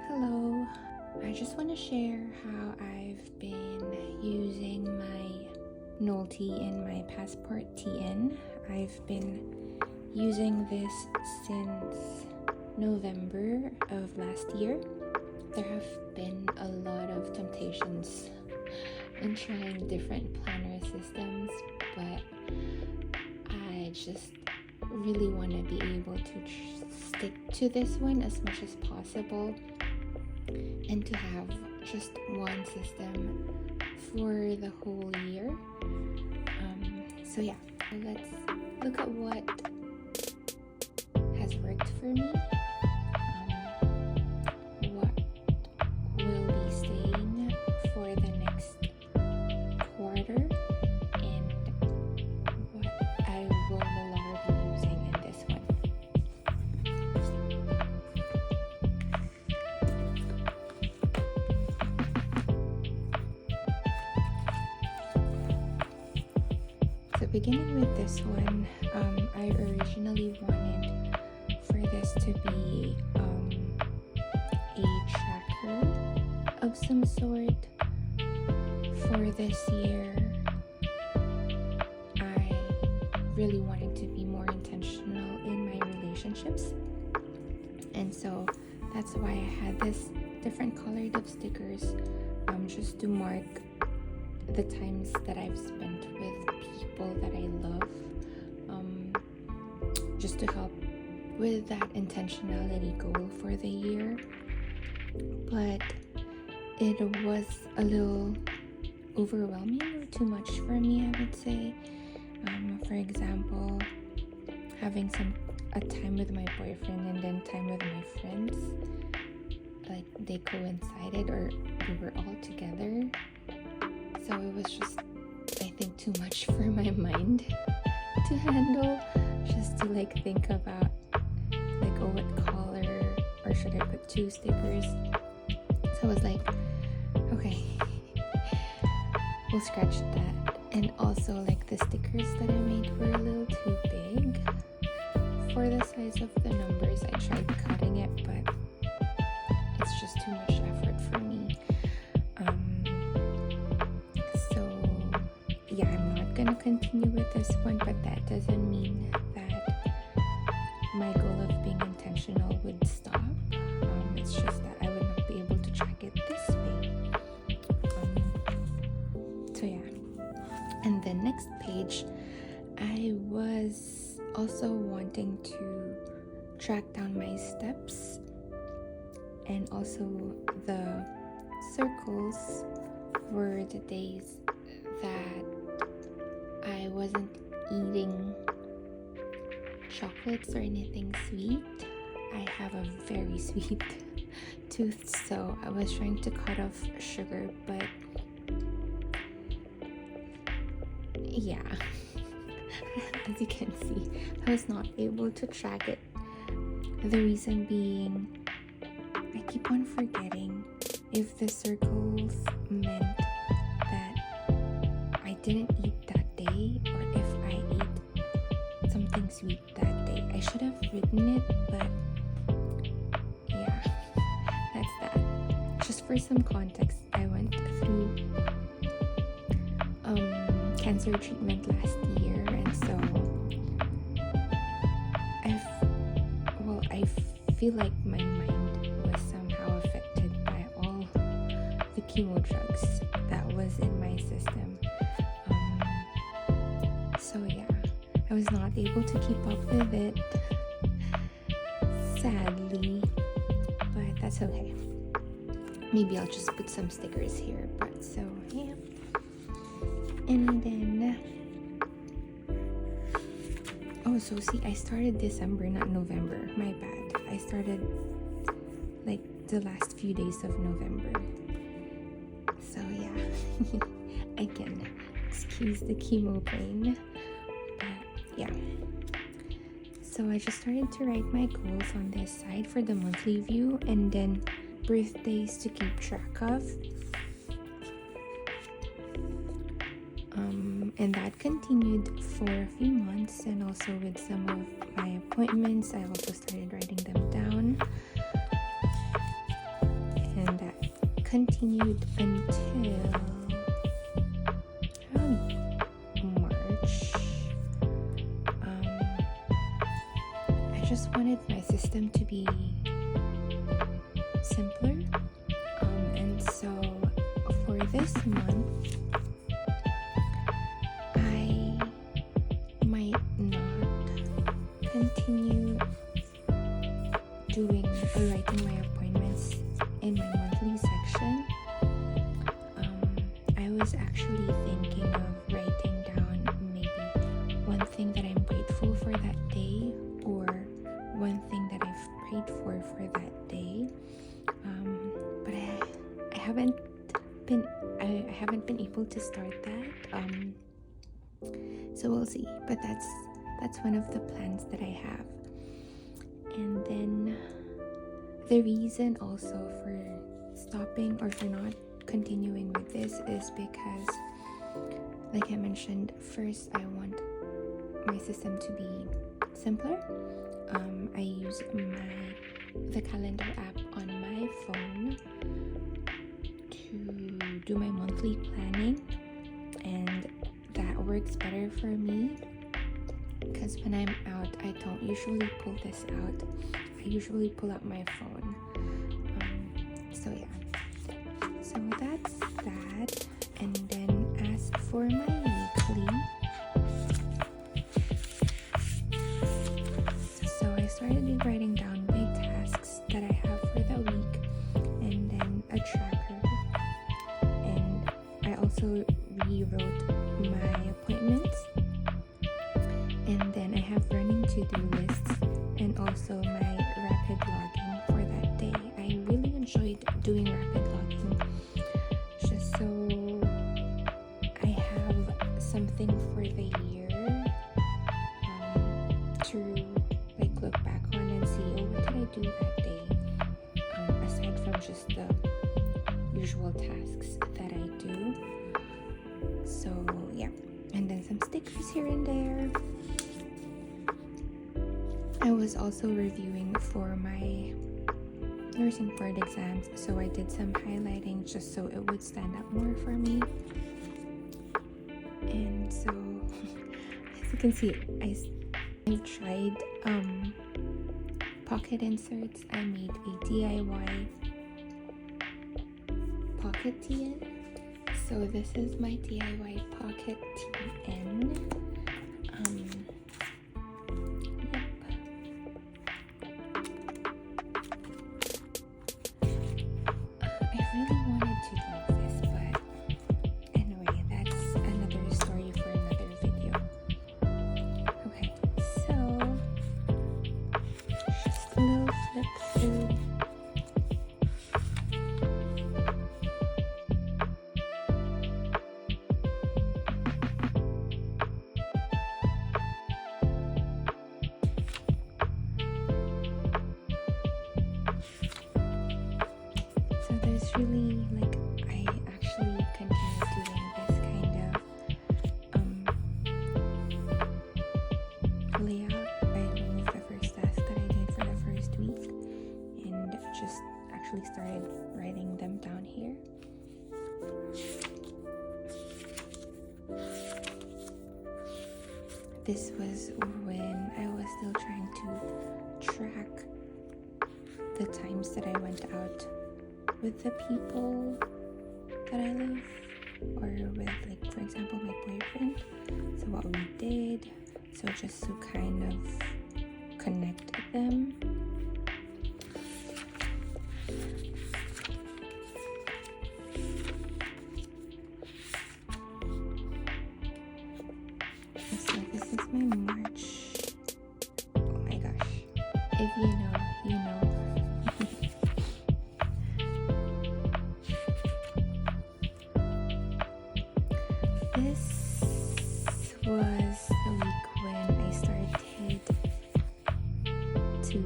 Hello, I just want to share how I've been using my Nolty and my Passport TN. I've been using this since November of last year. There have been a lot of temptations in trying different planner systems, but I just really want to be able to stick to this one as much as possible and to have just one system for the whole year. So yeah, let's look at what has worked for me, what will be staying for the next quarter, and what I will no longer be using in this one. So beginning with this one, I originally wanted for this to be a tracker of some sort. For this year, I really wanted to be more intentional in my relationships, and so that's why I had this different colored of stickers, just to mark the times that I've spent with people that I love, just to help with that intentionality goal for the year. But it was a little overwhelming or too much for me, I would say. For example, having a time with my boyfriend and then time with my friends, like they coincided or we were all together. So it was just, I think, too much for my mind to handle, just to think about what color, or should I put 2 stickers. So I was like, okay, we'll scratch that. And also the stickers that I made were a little too big for the size of the numbers. I tried cutting it, but it's just too much effort for me. Yeah, I'm not gonna continue with this one, but that doesn't mean that my goal of being intentional would stop. It's just that I would not be able to track it this way. So yeah. And the next page, I was also wanting to track down my steps and also the circles for the days that I wasn't eating chocolates or anything sweet. I have a very sweet tooth, so I was trying to cut off sugar, but yeah, as you can see, I was not able to track it. The reason being, I keep on forgetting if the circles meant that I didn't eat that day or if I ate something sweet that day. I should have written it, but yeah, that's that. Just for some context, I went through cancer treatment last year, and so I feel like my mind was somehow affected by all the chemo drugs that was in my system. So yeah, I was not able to keep up with it, sadly, but that's okay. Maybe I'll just put some stickers here, but so yeah. And then, so see, I started December, not November. My bad. I started the last few days of November. So yeah, again, excuse the chemo pain. But yeah. So I just started to write my goals on this side for the monthly view, and then birthdays to keep track of. And that continued for a few months, and also with some of my appointments, I also started writing them down. continued until around March. I just wanted my system to be simpler, and so for this month I might not continue doing or writing my appointments in my monthly section. I was actually thinking of writing down maybe one thing that I'm grateful for that day, or one thing that I've prayed for that day. But I haven't been able to start that. So we'll see. But that's one of the plans that I have. And then the reason also for stopping or for not continuing with this is because, like I mentioned, first I want my system to be simpler. I use the calendar app on my phone to do my monthly planning, and that works better for me because when I'm out, I don't usually pull this out. I usually pull out my phone. So yeah, so that's that. And then as for my weekly, so I started writing down big tasks that I have for the week, and then a tracker, and I also rewrote my appointments, and then I have running to-do lists and also my rapid logging for that day. I really enjoyed doing rapid logging just so I have something for the year to like look back on and see, oh, what did I do that day, aside from just the usual tasks that I do. So yeah, and then some stickers here and there. I was also reviewing for my nursing board exams, so I did some highlighting just so it would stand out more for me. And so as you can see, I tried pocket inserts. I made a DIY pocket TN. So this is my DIY pocket TN. I really wanted to do this, but anyway, that's another story for another video. Okay, so just a little flip through. So there's really, like, I actually continue doing this kind of layout. I removed the first task that I did for the first week and just actually started writing them down here. This was when I was still trying to track the times that I went out with the people that I love, or with, like, for example, my boyfriend. So what we did, so just to kind of connect them. So this is my March. Oh my gosh, if you know, you know. This was the week when I started to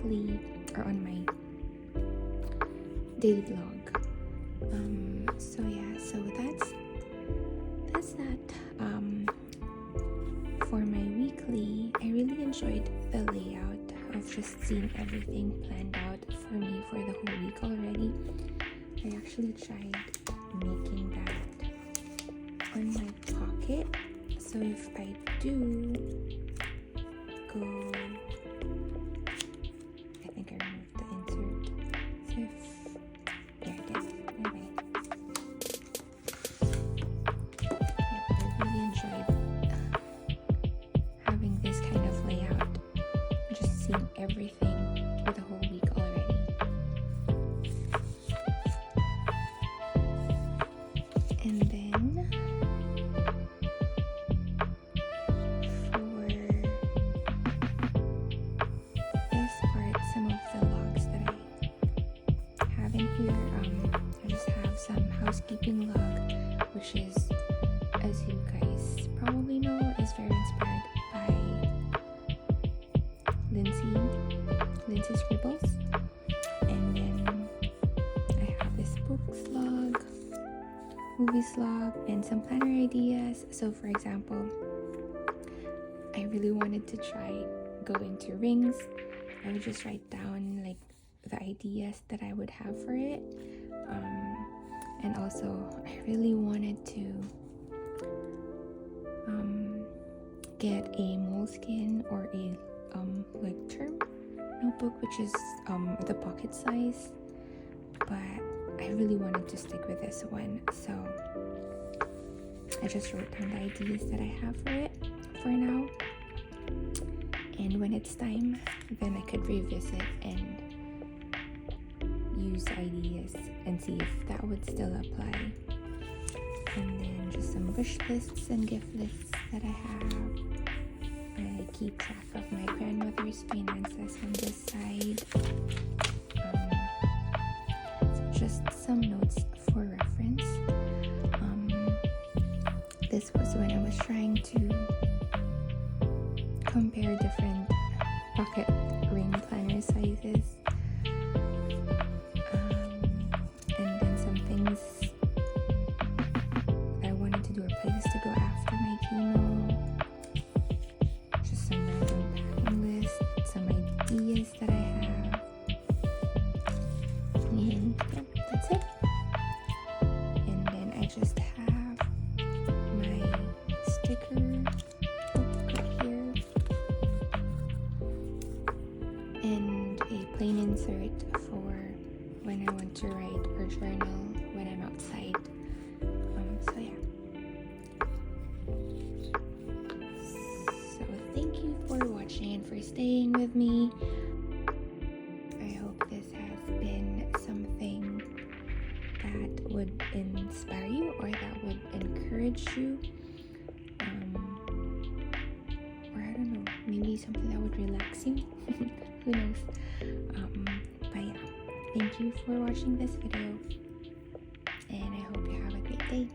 weekly or on my daily vlog. So yeah, so that's that. For my weekly, I really enjoyed the layout of just seeing everything planned out for me for the whole week already. I actually tried making that on my pocket, so if I do go, I think I removed the insert, so if, there it is, anyway. Yeah, I really enjoyed having this kind of layout, just seeing everything for the whole week already. And then for this part, some of the logs that I have in here, I just have some housekeeping log, which is, as you guys probably know, is very inspired by Lindsay Scribbles. And then I have this books log, movies log, and some planner ideas. So for example, I really wanted to try go into rings. I would just write down like the ideas that I would have for it, and also I really wanted to get a moleskin or a like term notebook, which is the pocket size, but I really wanted to stick with this one, so I just wrote down the ideas that I have for it for now, and when it's time, then I could revisit and use ideas and see if that would still apply. And then just some wish lists and gift lists that I have. I keep track of my grandmother's finances on this side. So just some notes for reference. This was when I was trying to compare different pocket ring planner sizes. And then some things I wanted to do, or places to go after my chemo. Just some random packing lists, some ideas that I have. And yeah, that's it. And then I just have my sticker book right here. And a plain insert for when I want to write or journal when I'm outside. So yeah. So thank you for watching and for staying with me. I hope this has been something that would inspire you or that would encourage you. Or I don't know, maybe something that would relax you. Who knows? But yeah, thank you for watching this video, and I hope you have a great day.